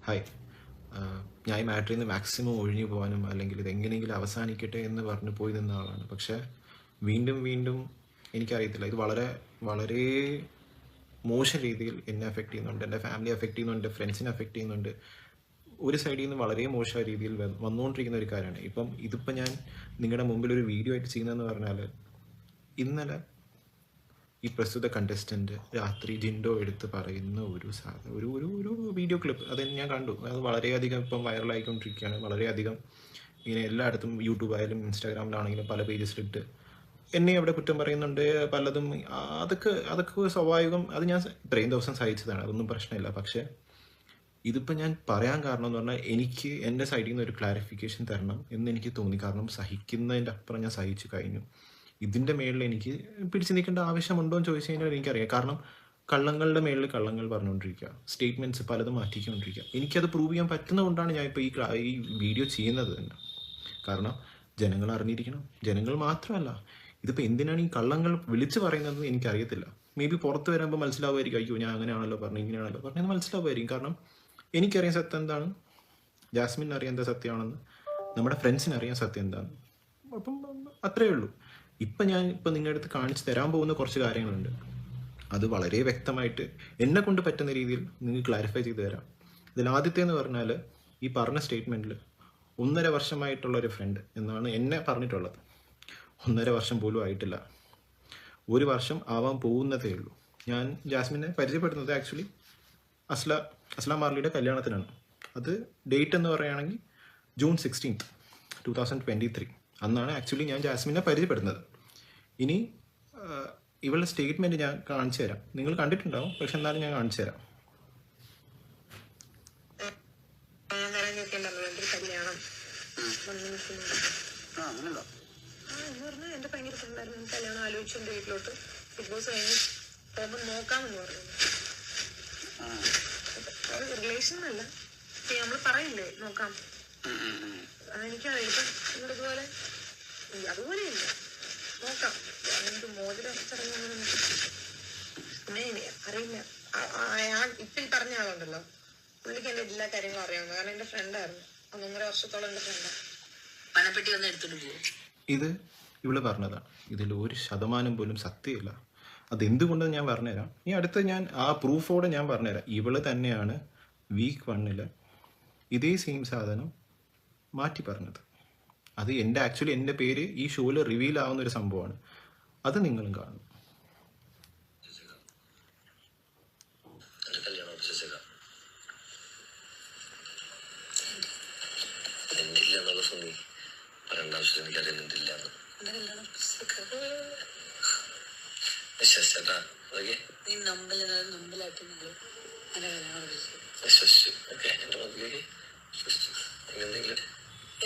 Hi. ഞാൻ ഈ മാറ്ററിൽ നിന്ന് മാക്സിമം ഒഴിഞ്ഞു പോകാനും അല്ലെങ്കിൽ ഇതെങ്ങനെയെങ്കിലും അവസാനിക്കട്ടെ എന്ന് പറഞ്ഞ് പോയി നിന്ന ആളാണ്. പക്ഷേ വീണ്ടും വീണ്ടും എനിക്കറിയത്തില്ല, ഇത് വളരെ വളരെ മോശം രീതിയിൽ എന്നെ അഫക്റ്റ് ചെയ്യുന്നുണ്ട്, എൻ്റെ ഫാമിലി അഫക്റ്റ് ചെയ്യുന്നുണ്ട്, ഫ്രണ്ട്സിനെ അഫക്റ്റ് ചെയ്യുന്നുണ്ട്. ഒരു സൈഡിൽ നിന്ന് വളരെ മോശമായ രീതിയിൽ വന്നുകൊണ്ടിരിക്കുന്ന ഒരു കാര്യമാണ്. ഇതിപ്പോൾ ഞാൻ നിങ്ങളുടെ മുമ്പിൽ ഒരു വീഡിയോ ആയിട്ട് ചെയ്യുന്നതെന്ന് പറഞ്ഞാൽ, ഇന്നലെ ഈ പ്രസ്തുത കണ്ടസ്റ്റൻ്റ് രാത്രി ജിൻഡോ എടുത്ത് പറയുന്ന ഒരു ഒരു ഒരു ഒരു വീഡിയോ ക്ലിപ്പ് അത് ഞാൻ കണ്ടു. അത് വളരെയധികം ഇപ്പം വൈറലായിക്കൊണ്ടിരിക്കുകയാണ്. വളരെയധികം ഇങ്ങനെ എല്ലായിടത്തും യൂട്യൂബ് ആയാലും ഇൻസ്റ്റാഗ്രാമിലാണെങ്കിലും പല പേജസിലിട്ട് എന്നെ അവിടെ കുറ്റം പറയുന്നുണ്ട് പലതും. അതൊക്കെ സ്വാഭാവികം. അത് ഞാൻ ഇത്രയും ദിവസം സഹിച്ചതാണ്, അതൊന്നും പ്രശ്നമില്ല. പക്ഷേ ഇതിപ്പോൾ ഞാൻ പറയാൻ കാരണം എന്ന് പറഞ്ഞാൽ, എനിക്ക് എൻ്റെ സൈഡിൽ നിന്ന് ഒരു ക്ലാരിഫിക്കേഷൻ തരണം എന്ന് എനിക്ക് തോന്നി. കാരണം സഹിക്കുന്നതിൻ്റെ അപ്പുറം ഞാൻ സഹിച്ചു കഴിഞ്ഞു. ഇതിൻ്റെ മേളിൽ എനിക്ക് പിടിച്ചു നിൽക്കേണ്ട ആവശ്യമുണ്ടോ എന്ന് ചോദിച്ചു കഴിഞ്ഞാൽ എനിക്കറിയാം. കാരണം കള്ളങ്ങളുടെ മേളിൽ കള്ളങ്ങൾ പറഞ്ഞുകൊണ്ടിരിക്കുക, സ്റ്റേറ്റ്മെൻറ്റ്സ് പലതും മാറ്റിക്കൊണ്ടിരിക്കുക. എനിക്കത് പ്രൂവ് ചെയ്യാൻ പറ്റുന്നതുകൊണ്ടാണ് ഞാൻ ഇപ്പോൾ ഈ വീഡിയോ ചെയ്യുന്നത് തന്നെ. കാരണം ജനങ്ങൾ അറിഞ്ഞിരിക്കണം. ജനങ്ങൾ മാത്രമല്ല, ഇതിപ്പോൾ എന്തിനാണ് ഈ കള്ളങ്ങൾ വിളിച്ചു പറയുന്നതെന്ന് എനിക്കറിയത്തില്ല. മേ ബി പുറത്ത് വരുമ്പോൾ മനസ്സിലാവുമായിരിക്കും, അയ്യോ ഞാൻ അങ്ങനെയാണല്ലോ പറഞ്ഞു ഇങ്ങനെയാണല്ലോ പറഞ്ഞത് മനസ്സിലാവുമായിരിക്കും. കാരണം എനിക്കറിയാൻ സത്യം എന്താണ്, ജാസ്മിൻ അറിയാൻ എന്താ സത്യമാണെന്ന്, നമ്മുടെ ഫ്രണ്ട്സിന് അറിയാൻ സത്യം എന്താണ്. അപ്പം അത്രയേ ഉള്ളൂ. ഞാൻ നിങ്ങളുടെ അടുത്ത് കാണിച്ചു തരാൻ പോകുന്ന കുറച്ച് കാര്യങ്ങളുണ്ട്. അത് വളരെ വ്യക്തമായിട്ട് എന്നെ കൊണ്ട് പറ്റുന്ന രീതിയിൽ നിങ്ങൾക്ക് ക്ലാരിഫൈ ചെയ്ത് തരാം. ഇതിൽ ആദ്യത്തേന്ന് പറഞ്ഞാൽ, ഈ പറഞ്ഞ സ്റ്റേറ്റ്മെൻറ്റിൽ 1.5 വർഷമായിട്ടുള്ളൊരു ഫ്രണ്ട് എന്നാണ് എന്നെ പറഞ്ഞിട്ടുള്ളത്. 1.5 വർഷം പോലും ആയിട്ടില്ല. 1 വർഷം ആവാൻ പോകുന്നതേ ഉള്ളൂ. ഞാൻ ജാസ്മിനെ പരിചയപ്പെടുന്നത് ആക്ച്വലി അസ്ലാം മാർലിയുടെ കല്യാണത്തിനാണ്. അത് ഡേറ്റ് എന്ന് പറയുകയാണെങ്കിൽ June 16, 2023. അന്നാണ് ആക്ച്വലി ഞാൻ ജാസ്മിനെ പരിചയപ്പെടുന്നത്. ഇനി ഇവളുടെ സ്റ്റേറ്റ്മെൻറ്റ് ഞാൻ കാണിച്ചു തരാം. നിങ്ങൾ കണ്ടിട്ടുണ്ടാവും, പക്ഷെ എന്നാലും ഞാൻ കാണിച്ചു തരാം. എന്റെ ഭയങ്കര ഫ്രണ്ടായിരുന്നു. കല്യാണം ആലോചിച്ചെന്റെ വീട്ടിലോട്ട് ബിഗ് ബോസ് കഴിഞ്ഞ് പോകുമ്പോൾ നോക്കാമെന്ന് പറഞ്ഞു. റിലേഷൻ അല്ല, നമ്മള് പറയില്ലേ നോക്കാം. അതെനിക്കറിയാം. ഇപ്പം ഇതുപോലെ അതുപോലെ ഇല്ല, നോക്കാം. അങ്ങനത്തെ മോതിരം ചടങ്ങൊന്നും അറിയില്ല. ഇപ്പൊ ഈ പറഞ്ഞ ആളുണ്ടല്ലോ, പുള്ളിക്ക് എന്റെ എല്ലാ കാര്യങ്ങളും അറിയാവുന്ന. കാരണം എന്റെ ഫ്രണ്ടായിരുന്നു. 1.5 വർഷത്തോളം എന്റെ ഫ്രണ്ടാണ്. പണപ്പെട്ടി വന്ന് എടുത്തിട്ട് പോകും. ഇത് ഇവള് പറഞ്ഞതാണ്. ഇതിൽ 1% പോലും സത്യമില്ല. അതെന്തുകൊണ്ടെന്ന് ഞാൻ പറഞ്ഞുതരാം. ഈ അടുത്ത് ഞാൻ ആ പ്രൂഫോടെ ഞാൻ പറഞ്ഞുതരാം. ഇവള് തന്നെയാണ് വീക്ക് 1 ഇതേ സെയിം സാധനം മാറ്റി പറഞ്ഞത്. അത് ആക്ച്വലി എൻ്റെ പേര് ഈ ഷോയിൽ റിവീൽ ആവുന്ന ഒരു സംഭവമാണ്. അത് നിങ്ങളും കാണും.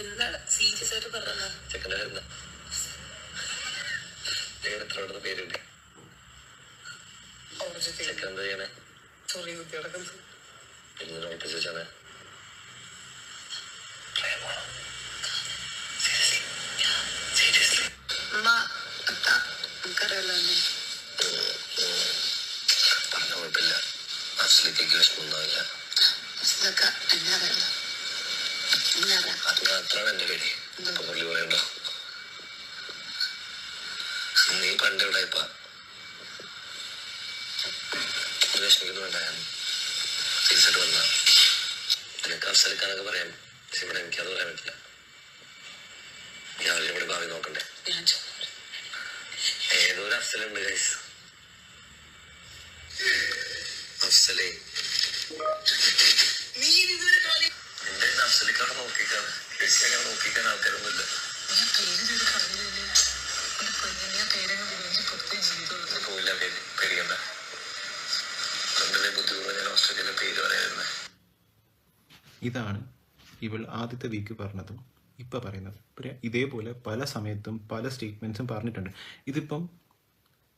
എന്താണ് സീരിയസ് ആയിട്ട് പറഞ്ഞത്? നമുക്കറിയാലോ എന്നെ. പറഞ്ഞ കുഴപ്പമില്ല. വിഷമൊന്നുമില്ല. എന്നെ അറിയാലോ. അത് മാത്രമാണ് എന്റെ പേര്. പുള്ളി പറയണ്ടോ, നീ പണ്ട് ഇവിടെ ഇപ്പൊ വിഷമിക്കുന്നു വേണ്ട. ഞാൻ സീരിയസായിട്ട് വന്ന നിനക്ക് അവസരക്കാനൊക്കെ പറയാം. പക്ഷെ ഇവിടെ എനിക്കത് പറയാൻ പറ്റില്ല. ഞാൻ ഇവിടെ ഭാവി നോക്കണ്ടേ. ഏതോ ഒരു അഫ്സലുണ്ട് ഗൈസ്. അഫ്സലേ, എന്റെ അഫ്സലിക്കാണ് നോക്കിക്കാണ്. ഞാൻ നോക്കിക്കാൻ ആൾക്കാരൊന്നുമില്ല. പോയില്ല, പേടിക്കണ്ട. ബുദ്ധിമുട്ട് ഞാൻ ഓസ്ട്രേലിയയിലെ പേര് പറയാതിരുന്നേ. ഇതാണ് ഇവൾ ആദ്യത്തെ വീക്ക് പറഞ്ഞതും ഇപ്പം പറയുന്നത്. ഇതേപോലെ പല സമയത്തും പല സ്റ്റേറ്റ്മെൻറ്റ്സും പറഞ്ഞിട്ടുണ്ട്. ഇതിപ്പം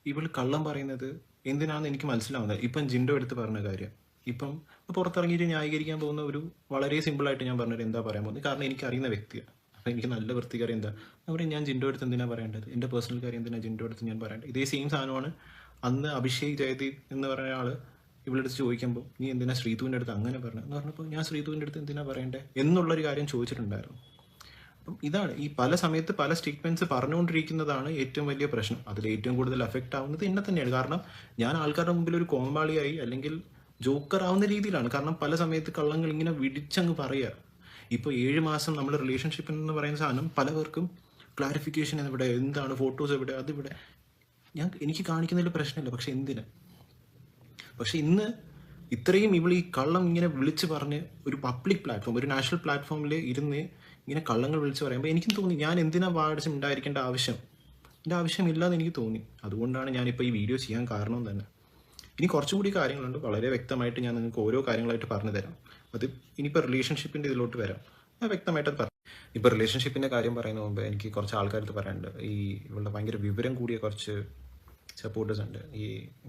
ഇവൾ കള്ളം പറയുന്നത് എന്തിനാണെന്ന് എനിക്ക് മനസ്സിലാവുന്നത്. ഇപ്പം ജിൻഡോ എടുത്ത് പറഞ്ഞ കാര്യം ഇപ്പം പുറത്തിറങ്ങിയിട്ട് ന്യായീകരിക്കാൻ പോകുന്ന ഒരു വളരെ സിമ്പിളായിട്ട് ഞാൻ പറഞ്ഞത് എന്താ പറയാൻ പോകുന്നത്. കാരണം എനിക്ക് അറിയുന്ന വ്യക്തിയാണ്. അപ്പം എനിക്ക് നല്ല വൃത്തികാര്യം എന്താ അവിടെ ഞാൻ ജിൻഡോ എടുത്ത് എന്തിനാണ് പറയേണ്ടത്? എൻ്റെ പേഴ്സണൽ കാര്യം എന്തിനാണ് ജിൻഡോ എടുത്ത് ഞാൻ പറയേണ്ടത്? ഇതേ സെയിം സാധനമാണ് അന്ന് അഭിഷേക് ജയദീപ് എന്ന് പറയുന്ന ആൾ ഇവളുടെ അടുത്ത് ചോദിക്കുമ്പോൾ നീ എന്തിനാ ശ്രീതുവിൻ്റെ അടുത്ത് അങ്ങനെ പറഞ്ഞു എന്ന് പറഞ്ഞപ്പോൾ ഞാൻ ശ്രീതുവിൻ്റെ അടുത്ത് എന്തിനാ പറയണ്ടേ എന്നുള്ളൊരു കാര്യം ചോദിച്ചിട്ടുണ്ടായിരുന്നു. അപ്പം ഇതാണ് ഈ പല സമയത്ത് പല സ്റ്റേറ്റ്മെന്റ്സ് പറഞ്ഞുകൊണ്ടിരിക്കുന്നതാണ് ഏറ്റവും വലിയ പ്രശ്നം. അതിൽ ഏറ്റവും കൂടുതൽ എഫക്റ്റ് ആവുന്നത് എന്നെ തന്നെയാണ്. കാരണം ഞാൻ ആൾക്കാരുടെ മുമ്പിൽ ഒരു കോമാളിയായി അല്ലെങ്കിൽ ജോക്കർ ആവുന്ന രീതിയിലാണ്. കാരണം പല സമയത്ത് കള്ളങ്ങൾ ഇങ്ങനെ വിടിച്ചങ്ങ് പറയുക. ഇപ്പോൾ 7 മാസം നമ്മൾ റിലേഷൻഷിപ്പ് എന്ന് പറയുന്ന സാധനം പലവർക്കും ക്ലാരിഫിക്കേഷൻ എവിടെ, എന്താണ്, ഫോട്ടോസ് എവിടെ, അതിവിടെ എനിക്ക് കാണിക്കുന്നതിൽ പ്രശ്നമില്ല. പക്ഷെ എന്തിന്? പക്ഷെ ഇന്ന് ഇത്രയും ഇവൾ ഈ കള്ളം ഇങ്ങനെ വിളിച്ച് പറഞ്ഞ് ഒരു പബ്ലിക് പ്ലാറ്റ്ഫോം, ഒരു നാഷണൽ പ്ലാറ്റ്ഫോമിൽ ഇരുന്ന് ഇങ്ങനെ കള്ളങ്ങൾ വിളിച്ച് പറയുമ്പോൾ എനിക്കും തോന്നി ഞാൻ എന്തിനാ വാടിച്ചും ഉണ്ടായിരിക്കേണ്ട ആവശ്യം, എൻ്റെ ആവശ്യമില്ലാന്ന് എനിക്ക് തോന്നി. അതുകൊണ്ടാണ് ഞാനിപ്പോൾ ഈ വീഡിയോ ചെയ്യാൻ കാരണം തന്നെ. ഇനി കുറച്ചും കൂടി കാര്യങ്ങളുണ്ട്, വളരെ വ്യക്തമായിട്ട് ഞാൻ നിങ്ങൾക്ക് ഓരോ കാര്യങ്ങളായിട്ട് പറഞ്ഞു തരാം. അത് ഇനിയിപ്പോൾ റിലേഷൻഷിപ്പിൻ്റെ ഇതിലോട്ട് വരാം, ഞാൻ വ്യക്തമായിട്ട് പറഞ്ഞു. ഇപ്പോൾ റിലേഷൻഷിപ്പിൻ്റെ കാര്യം പറയുന്ന മുമ്പ് എനിക്ക് കുറച്ച് ആൾക്കാർക്ക് പറയാനുണ്ട്. ഈ ഇവളുടെ ഭയങ്കര വിവരം കൂടിയ കുറച്ച് സപ്പോർട്ടേഴ്സ് ഉണ്ട്.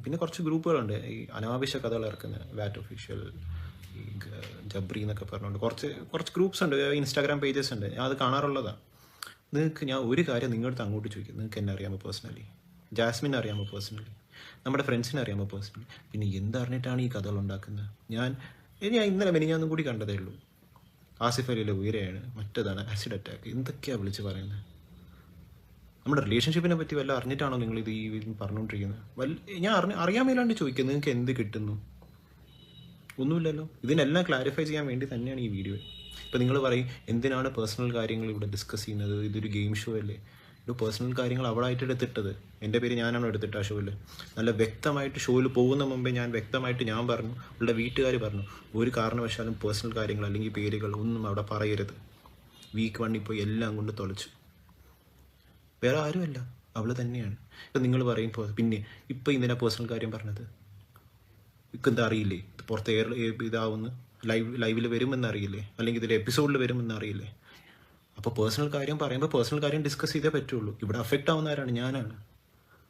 പിന്നെ കുറച്ച് ഗ്രൂപ്പുകളുണ്ട് ഈ അനാവശ്യ കഥകൾ ഇറക്കുന്ന വാറ്റ് ഒഫീഷ്യൽ, ഈ ജബ്രി എന്നൊക്കെ പറഞ്ഞുകൊണ്ട് കുറച്ച് ഗ്രൂപ്പ്സ് ഉണ്ട്, ഇൻസ്റ്റാഗ്രാം പേജസ് ഉണ്ട്. ഞാൻ അത് കാണാറുള്ളതാണ്. നിങ്ങൾക്ക് ഞാൻ ഒരു കാര്യം നിങ്ങളുടെ അങ്ങോട്ട് ചോദിക്കും, നിങ്ങൾക്ക് എന്നെ അറിയാമോ പേഴ്സണലി? ജാസ്മിനെ അറിയാമോ പേഴ്സണലി? നമ്മുടെ ഫ്രണ്ട്സിനെ അറിയാമോ പേഴ്സണലി? പിന്നെ എന്തറിഞ്ഞിട്ടാണ് ഈ കഥകൾ ഉണ്ടാക്കുന്നത്? ഞാൻ ഇന്നലെ മെനിഞ്ഞാന്നും കൂടി കണ്ടതേ ഉള്ളൂ. ആസിഫ് അലിയിലെ ഉയരെയാണ്, മറ്റേതാണ് ആസിഡ് അറ്റാക്ക്, എന്തൊക്കെയാണ് വിളിച്ച് പറയുന്നത്? നമ്മുടെ റിലേഷൻഷിപ്പിനെ പറ്റി വല്ല അറിഞ്ഞിട്ടാണോ നിങ്ങൾ ഇത് പറഞ്ഞുകൊണ്ടിരിക്കുന്നത്? ഞാൻ അറിയാൻ മേലാണ്ട് ചോദിക്കുന്നത്, നിങ്ങൾക്ക് എന്ത് കിട്ടുന്നു? ഒന്നുമില്ലല്ലോ. ഇതിനെല്ലാം ക്ലാരിഫൈ ചെയ്യാൻ വേണ്ടി തന്നെയാണ് ഈ വീഡിയോ. ഇപ്പോൾ നിങ്ങൾ പറയും എന്തിനാണ് പേഴ്സണൽ കാര്യങ്ങൾ ഇവിടെ ഡിസ്കസ് ചെയ്യുന്നത്, ഇതൊരു ഗെയിം ഷോ അല്ലേ? ഒരു പേഴ്സണൽ കാര്യങ്ങൾ അവളായിട്ട് എടുത്തിട്ടത്, എൻ്റെ പേര് ഞാനാണോ എടുത്തിട്ട് ആ ഷോയിൽ? നല്ല വ്യക്തമായിട്ട് ഷോയിൽ പോകുന്ന മുമ്പേ ഞാൻ വ്യക്തമായിട്ട് ഞാൻ പറഞ്ഞു, അവളുടെ വീട്ടുകാർ പറഞ്ഞു, ഒരു കാരണവശാലും പേഴ്സണൽ കാര്യങ്ങൾ അല്ലെങ്കിൽ പേരുകൾ ഒന്നും അവിടെ പറയരുത്. വീക്ക് 1 ഇപ്പോൾ എല്ലാം കൊണ്ട് തൊലച്ചു. വേറെ ആരുമല്ല, അവൾ തന്നെയാണ്. ഇപ്പം നിങ്ങൾ പറയും പിന്നെ ഇപ്പം ഇതിനാ പേഴ്സണൽ കാര്യം പറഞ്ഞത്, എന്താ അറിയില്ലേ? ഇത് പുറത്ത് ഇതാവുന്ന ലൈവിൽ വരുമെന്ന് അറിയില്ലേ? അല്ലെങ്കിൽ ഇതിൽ എപ്പിസോഡിൽ വരുമെന്ന് അറിയില്ലേ? അപ്പോൾ പേഴ്സണൽ കാര്യം പറയുമ്പോൾ പേഴ്സണൽ കാര്യം ഡിസ്കസ് ചെയ്തേ പറ്റുള്ളൂ. ഇവിടെ അഫക്റ്റ് ആവുന്ന ആരാണ്? ഞാനാണ്.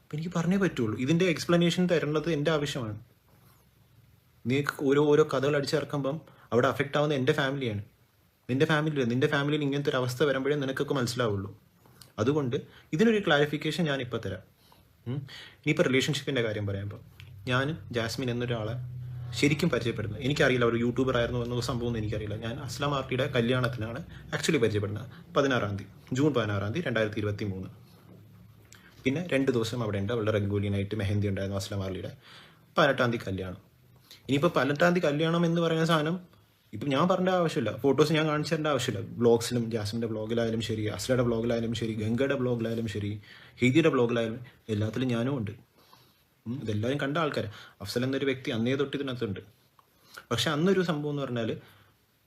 അപ്പം എനിക്ക് പറഞ്ഞേ പറ്റുള്ളൂ. ഇതിൻ്റെ എക്സ്പ്ലനേഷൻ തരേണ്ടത് എൻ്റെ ആവശ്യമാണ്. നിങ്ങൾക്ക് ഓരോ കഥകൾ അടിച്ചിറക്കുമ്പം അവിടെ അഫക്റ്റ് ആവുന്ന എൻ്റെ ഫാമിലിയാണ്. നിൻ്റെ ഫാമിലിയിൽ ഇങ്ങനത്തെ ഒരു അവസ്ഥ വരുമ്പോഴേ നിനക്കൊക്കെ മനസ്സിലാവുള്ളൂ. അതുകൊണ്ട് ഇതിനൊരു ക്ലാരിഫിക്കേഷൻ ഞാൻ ഇപ്പോൾ തരാം. ഇനിയിപ്പോൾ റിലേഷൻഷിപ്പിൻ്റെ കാര്യം പറയുമ്പോൾ ഞാൻ ജാസ്മിൻ എന്നൊരാളെ ശരിക്കും പരിചയപ്പെടുന്നത് എനിക്കറിയില്ല. ഒരു യൂട്യൂബർ ആയിരുന്നു എന്നുള്ള സംഭവമൊന്നും എനിക്കറിയില്ല. ഞാൻ അസ്ലാം ആർട്ടിയുടെ കല്യാണത്തിനാണ് ആക്ച്വലി പരിചയപ്പെടുന്നത്. 16-ാം തീയതി, ജൂൺ 16-ാം തീയതി 2023. പിന്നെ 2 ദിവസം അവിടെ ഉണ്ട്. അവളുടെ റെഗുലി മെഹന്തി ഉണ്ടായിരുന്നു അസ്ലാം ആർട്ടിയുടെ. 18-ാം തീയതി കല്യാണം. ഇനിയിപ്പോൾ 18-ാം തീയതി കല്യാണം എന്ന് പറയുന്ന സാധനം ഇപ്പം ഞാൻ പറഞ്ഞ ആവശ്യമില്ല, ഫോട്ടോസ് ഞാൻ കാണിച്ചു തരേണ്ട ആവശ്യമില്ല. ബ്ലോഗ്സിലും ജാസ്മിൻ്റെ ബ്ലോഗിലായാലും ശരി, അസ്ലയുടെ ബ്ലോഗിലായാലും ശരി, ഗംഗയുടെ ബ്ലോഗിലായാലും ശരി, ഹെയ്ദിയുടെ ബ്ലോഗിലായാലും എല്ലാത്തിലും ഞാനും ഉണ്ട്. ഇതെല്ലാവരും കണ്ട ആൾക്കാർ. അഫ്സൽ എന്നൊരു വ്യക്തി അന്നേ തൊട്ട് ഇതിനകത്തുണ്ട്. പക്ഷെ അന്നൊരു സംഭവം എന്ന് പറഞ്ഞാൽ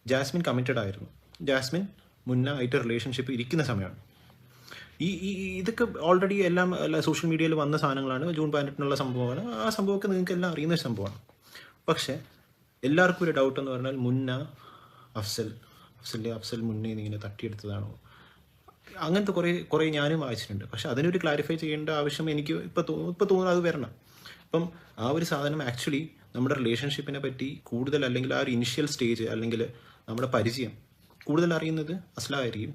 ജാസ്മിൻ കമ്മിറ്റഡ് ആയിരുന്നു. ജാസ്മിൻ മുന്നായിട്ട് റിലേഷൻഷിപ്പ് ഇരിക്കുന്ന സമയമാണ്. ഇതൊക്കെ ഓൾറെഡി എല്ലാം സോഷ്യൽ മീഡിയയിൽ വന്ന സാധനങ്ങളാണ്. ജൂൺ 18-നുള്ള സംഭവമാണ്. ആ സംഭവമൊക്കെ നിങ്ങൾക്ക് എല്ലാം അറിയുന്ന സംഭവമാണ്. പക്ഷേ എല്ലാവർക്കും ഒരു ഡൗട്ട് എന്ന് പറഞ്ഞാൽ മുന്ന അഫ്സൽ മുന്നേ ഇങ്ങനെ തട്ടിയെടുത്തതാണോ? അങ്ങനത്തെ കുറേ ഞാനും വായിച്ചിട്ടുണ്ട്. പക്ഷെ അതിനൊരു ക്ലാരിഫൈ ചെയ്യേണ്ട ആവശ്യം എനിക്ക് ഇപ്പോൾ തോന്നുന്നു അത് വരണം. അപ്പം ആ ഒരു സാധനം ആക്ച്വലി നമ്മുടെ റിലേഷൻഷിപ്പിനെ പറ്റി കൂടുതൽ, അല്ലെങ്കിൽ ആ ഒരു ഇനിഷ്യൽ സ്റ്റേജ് അല്ലെങ്കിൽ നമ്മുടെ പരിചയം കൂടുതൽ അറിയുന്നത് അസ്ലായിരിക്കും,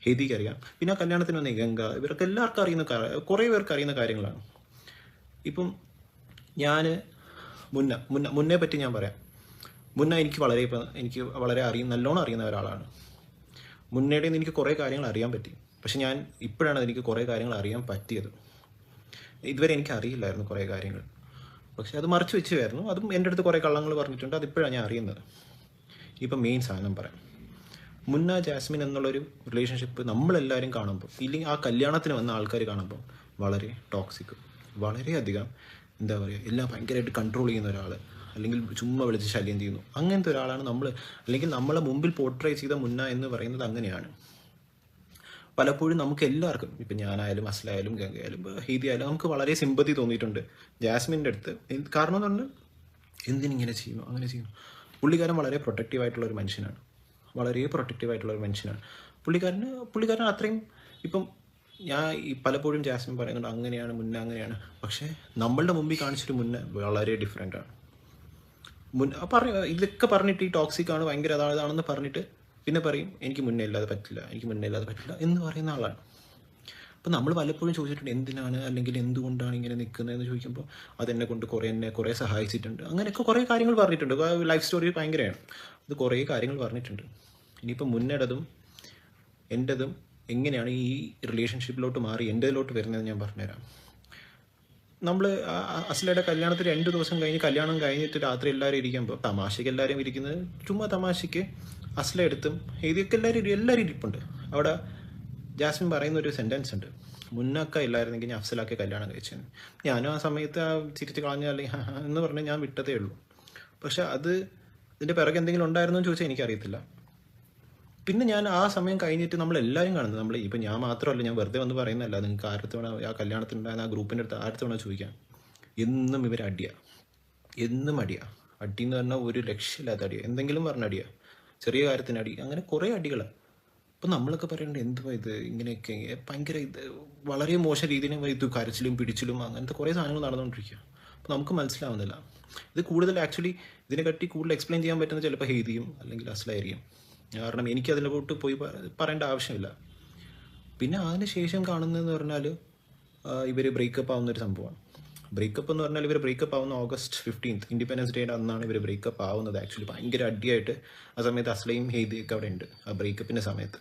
ഹെയ്ദിക്ക് അറിയാം. പിന്നെ ആ കല്യാണത്തിന് വന്ന ഗംഗ, ഇവർക്ക് എല്ലാവർക്കും അറിയുന്ന കുറേ പേർക്ക് അറിയുന്ന കാര്യങ്ങളാണ്. ഇപ്പം ഞാൻ മുന്നേ പറ്റി ഞാൻ പറയാം. മുന്ന എനിക്ക് വളരെ നല്ലോണം അറിയുന്ന ഒരാളാണ്. മുന്നേടെ നിന്ന് എനിക്ക് കുറേ കാര്യങ്ങൾ അറിയാൻ പറ്റി. പക്ഷെ ഇപ്പോഴാണ് എനിക്ക് കുറേ കാര്യങ്ങൾ അറിയാൻ പറ്റിയത്. ഇതുവരെ എനിക്ക് അറിയില്ലായിരുന്നു കുറേ കാര്യങ്ങൾ. പക്ഷെ അത് മറച്ചു വെച്ചുമായിരുന്നു. അതും എൻ്റെ അടുത്ത് കുറേ കള്ളങ്ങൾ പറഞ്ഞിട്ടുണ്ട്. അതിപ്പോഴാണ് ഞാൻ അറിയുന്നത്. ഇപ്പം മെയിൻ സാധനം പറയാം. മുന്ന ജാസ്മിൻ എന്നുള്ളൊരു റിലേഷൻഷിപ്പ് നമ്മളെല്ലാവരും കാണുമ്പോൾ, ഇല്ലെങ്കിൽ ആ കല്യാണത്തിന് വന്ന ആൾക്കാർ കാണുമ്പോൾ വളരെ ടോക്സിക്, വളരെയധികം എന്താ പറയുക, എല്ലാം ഭയങ്കരമായിട്ട് കൺട്രോൾ ചെയ്യുന്ന ഒരാൾ, അല്ലെങ്കിൽ ചുമ്മാ വിളിച്ച് ശല്യം ചെയ്യുന്നു, അങ്ങനത്തെ ഒരാളാണ് നമ്മൾ. അല്ലെങ്കിൽ നമ്മളെ മുമ്പിൽ പോർട്രേ ചെയ്ത മുന്ന എന്ന് പറയുന്നത് അങ്ങനെയാണ്. പലപ്പോഴും നമുക്ക് എല്ലാവർക്കും, ഇപ്പം ഞാനായാലും അസ്ലായാലും ഗംഗയായാലും ഹെയ്ദി ആയാലും നമുക്ക് വളരെ സിമ്പതി തോന്നിയിട്ടുണ്ട് ജാസ്മിൻ്റെ അടുത്ത്. കാരണം എന്ന് പറഞ്ഞാൽ എന്തിനിങ്ങനെ ചെയ്യുന്നു, അങ്ങനെ ചെയ്യുന്നു. പുള്ളിക്കാരൻ വളരെ പ്രൊട്ടക്റ്റീവായിട്ടുള്ള ഒരു മനുഷ്യനാണ്. പുള്ളിക്കാരൻ അത്രയും. ഇപ്പം ഞാൻ പലപ്പോഴും ജാസ്മിൻ പറയുന്നുണ്ട് അങ്ങനെയാണ് മുന്ന അങ്ങനെയാണ്. പക്ഷേ നമ്മളുടെ മുമ്പിൽ കാണിച്ചിട്ട് മുന്ന വളരെ ഡിഫറെൻ്റാണ്. ഇതൊക്കെ പറഞ്ഞിട്ട് ഈ ടോക്സിക് ആണ്, ഭയങ്കര അതാണെന്ന് പറഞ്ഞിട്ട് പിന്നെ പറയും എനിക്ക് മുന്നേ ഇല്ലാതെ പറ്റില്ല എന്ന് പറയുന്ന ആളാണ്. അപ്പോൾ നമ്മൾ പലപ്പോഴും ചോദിച്ചിട്ടുണ്ട് എന്തിനാണ് അല്ലെങ്കിൽ എന്തുകൊണ്ടാണ് ഇങ്ങനെ നിൽക്കുന്നതെന്ന് ചോദിക്കുമ്പോൾ അതെന്നെ കൊണ്ട് കുറേ സഹായിച്ചിട്ടുണ്ട്, അങ്ങനെയൊക്കെ കുറേ കാര്യങ്ങൾ പറഞ്ഞിട്ടുണ്ട്. ലൈഫ് സ്റ്റോറി ഭയങ്കരമാണ്, അത് കുറേ കാര്യങ്ങൾ പറഞ്ഞിട്ടുണ്ട്. ഇനിയിപ്പോൾ മുന്നേടതും എൻ്റെതും എങ്ങനെയാണ് ഈ റിലേഷൻഷിപ്പിലോട്ട് മാറി എൻ്റെതിലോട്ട് വരുന്നതെന്ന് ഞാൻ പറഞ്ഞുതരാം. നമ്മൾ അസ്ലയുടെ കല്യാണത്തിന് 2 ദിവസം കഴിഞ്ഞ് കല്യാണം കഴിഞ്ഞിട്ട് രാത്രി എല്ലാവരും ഇരിക്കുമ്പോൾ തമാശയ്ക്ക് എല്ലാവരും ഇരിക്കുന്നത്, ചുമ്മാ തമാശയ്ക്ക് അസ്ല എടുത്തും ഹെയ്ദിയൊക്കെ എല്ലാവരും ഇരിപ്പുണ്ട്. അവിടെ ജാസ്മിൻ പറയുന്ന ഒരു സെൻറ്റൻസ് ഉണ്ട്, മുന്നൊക്കെ ഇല്ലായിരുന്നെങ്കിൽ ഞാൻ അഫ്സലാക്കെ കല്യാണം കഴിച്ചത്. ഞാനും ആ സമയത്ത് ചിരിച്ച് കളഞ്ഞ അല്ലെങ്കിൽ എന്ന് പറഞ്ഞാൽ ഞാൻ വിട്ടതേ ഉള്ളൂ. പക്ഷെ അത് ഇതിൻ്റെ പിറകെ എന്തെങ്കിലും ഉണ്ടായിരുന്നോ എന്ന് ചോദിച്ചാൽ എനിക്കറിയത്തില്ല. പിന്നെ ഞാൻ ആ സമയം കഴിഞ്ഞിട്ട് നമ്മളെല്ലാവരും കാണുന്നത്, നമ്മൾ ഇപ്പം ഞാൻ മാത്രമല്ല, ഞാൻ വെറുതെ വന്ന് പറയുന്നതല്ല, നിങ്ങൾക്ക് ആരത്തവണ ആ കല്യാണത്തിനുണ്ടായിരുന്ന ആ ഗ്രൂപ്പിൻ്റെ അടുത്ത് ആരത്തവണ ചോദിക്കാം, എന്നും ഇവർ അടിയാണ്, എന്നും അടിയാണ്. അടി എന്ന് പറഞ്ഞാൽ ഒരു ലക്ഷ്യമില്ലാത്ത അടിയാണ്, എന്തെങ്കിലും പറഞ്ഞ അടിയാണ്, ചെറിയ കാര്യത്തിന് അടി, അങ്ങനെ കുറേ അടികളാണ്. അപ്പം നമ്മളൊക്കെ പറയേണ്ടത് എന്തുവാ ഇത് ഇങ്ങനെയൊക്കെ ഭയങ്കര ഇത് വളരെ മോശം രീതിയിൽ ഇത് കരച്ചിലും പിടിച്ചിലും അങ്ങനത്തെ കുറേ സാധനങ്ങൾ നടന്നുകൊണ്ടിരിക്കുക. അപ്പം നമുക്ക് മനസ്സിലാവുന്നില്ല. ഇത് കൂടുതൽ ആക്ച്വലി ഇതിനെപ്പറ്റി കൂടുതൽ എക്സ്പ്ലെയിൻ ചെയ്യാൻ പറ്റുന്ന ചിലപ്പോൾ ഹെയ്ദിയും അല്ലെങ്കിൽ അസ്ലായിരിക്കും. കാരണം എനിക്ക് അതിലോട്ട് പോയി പറയേണ്ട ആവശ്യമില്ല. പിന്നെ അതിന് ശേഷം കാണുന്നതെന്ന് പറഞ്ഞാൽ ഇവർ ബ്രേക്കപ്പ് ആവുന്നൊരു സംഭവമാണ്. ബ്രേക്കപ്പ് എന്ന് പറഞ്ഞാൽ ഇവർ ബ്രേക്കപ്പ് ആവുന്ന August 15th ഇൻഡിപെൻഡൻസ് ഡേയുടെ അന്നാണ് ഇവർ ബ്രേക്കപ്പ് ആവുന്നത്. ആക്ച്വലി ഭയങ്കര അടിയായിട്ട് ആ സമയത്ത് അസ്ലയും ഹെയ്ദിയൊക്കെ അവിടെ ഉണ്ട്. ആ ബ്രേക്കപ്പിൻ്റെ സമയത്ത്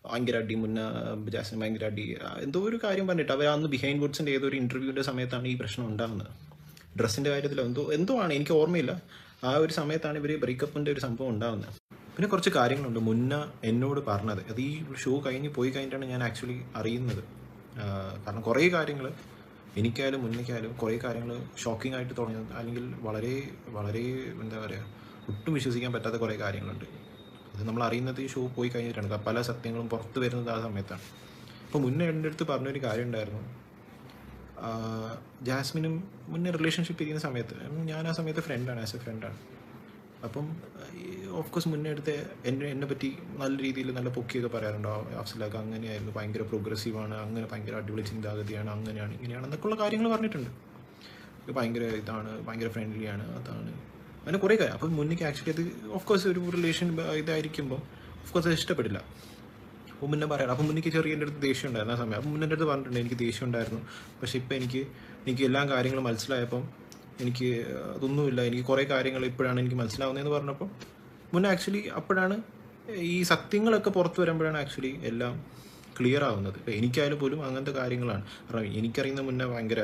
ഭയങ്കര അടി, മുന്നേ ജാസ്മിൻ ഭയങ്കര അടി, എന്തോ ഒരു കാര്യം പറഞ്ഞിട്ട് അവർ അന്ന് ബിഹൈൻഡ് വുഡ്സിൻ്റെ ഏതൊരു ഇൻ്റർവ്യൂവിൻ്റെ സമയത്താണ് ഈ പ്രശ്നം ഉണ്ടാകുന്നത്. ഡ്രസ്സിൻ്റെ കാര്യത്തിൽ എന്തോ ആണ്, എനിക്ക് ഓർമ്മയില്ല. ആ ഒരു സമയത്താണ് ഇവർ ബ്രേക്കപ്പിൻ്റെ ഒരു സംഭവം ഉണ്ടാകുന്നത്. പിന്നെ കുറച്ച് കാര്യങ്ങളുണ്ട് മുന്ന എന്നോട് പറഞ്ഞത്, അത് ഈ ഷോ പോയി കഴിഞ്ഞിട്ടാണ് ഞാൻ ആക്ച്വലി അറിയുന്നത്. കാരണം കുറേ കാര്യങ്ങൾ എനിക്കായാലും മുന്നേക്കായാലും കുറേ കാര്യങ്ങൾ ഷോക്കിംഗ് ആയിട്ട് തോന്നിയത്, അല്ലെങ്കിൽ വളരെ വളരെ എന്താ പറയുക, ഒട്ടും വിശ്വസിക്കാൻ പറ്റാത്ത കുറേ കാര്യങ്ങളുണ്ട്. അത് നമ്മൾ അറിയുന്നത് ഈ ഷോ പോയി കഴിഞ്ഞിട്ടാണ്. പല സത്യങ്ങളും പുറത്ത് വരുന്നത് ആ സമയത്താണ്. അപ്പോൾ മുന്നേ എൻ്റെ അടുത്ത് പറഞ്ഞൊരു കാര്യം ഉണ്ടായിരുന്നു, ജാസ്മിനും മുന്നേ റിലേഷൻഷിപ്പ് ഇരിക്കുന്ന സമയത്ത് ഞാൻ ആ സമയത്ത് ഫ്രണ്ടാണ്, ആസ് എ ഫ്രണ്ടാണ്. അപ്പം ഓഫ്കോഴ്സ് മുന്നേ അടുത്ത് എന്നെ പറ്റി നല്ല രീതിയിൽ നല്ല പൊക്കിയൊക്കെ പറയാറുണ്ടോ, അഫ്സലാക്ക് അങ്ങനെയായിരുന്നു, ഭയങ്കര പ്രോഗ്രസീവാണ്, അങ്ങനെ ഭയങ്കര അടിപൊളി ചിന്താഗതിയാണ്, അങ്ങനെയാണ് ഇങ്ങനെയാണ് എന്നൊക്കെയുള്ള കാര്യങ്ങൾ പറഞ്ഞിട്ടുണ്ട്. ഭയങ്കര ഇതാണ്, ഭയങ്കര ഫ്രണ്ട്ലിയാണ്, അതാണ് അങ്ങനെ കുറേ കാര്യം. അപ്പം മുന്നേക്ക് ആക്ച്വലി അത് ഓഫ്കോഴ്സ് ഒരു റിലേഷൻ ഇതായിരിക്കുമ്പോൾ ഓഫ്കോഴ്സ് അത് ഇഷ്ടപ്പെടില്ല. അപ്പോൾ മുന്നേ പറയണം. അപ്പം മുന്നേക്ക് ചെറിയ എൻ്റെ അടുത്ത് ദേഷ്യം ഉണ്ടായിരുന്നു ആ സമയം. അപ്പം മുന്നേ എൻ്റെ അടുത്ത് പറഞ്ഞിട്ടുണ്ട് എനിക്ക് ദേഷ്യം ഉണ്ടായിരുന്നു, പക്ഷേ ഇപ്പം എനിക്ക് എല്ലാ കാര്യങ്ങളും മനസ്സിലായപ്പം എനിക്ക് അതൊന്നുമില്ല, എനിക്ക് കുറേ കാര്യങ്ങൾ ഇപ്പോഴാണ് എനിക്ക് മനസ്സിലാവുന്നതെന്ന് പറഞ്ഞപ്പോൾ മുന്നേ ആക്ച്വലി അപ്പോഴാണ് ഈ സത്യങ്ങളൊക്കെ പുറത്ത് വരുമ്പോഴാണ് ആക്ച്വലി എല്ലാം ക്ലിയർ ആവുന്നത്. ഇപ്പം എനിക്കായാലും പോലും അങ്ങനത്തെ കാര്യങ്ങളാണ്. കാരണം എനിക്കറിയുന്ന മുന്നേ ഭയങ്കര,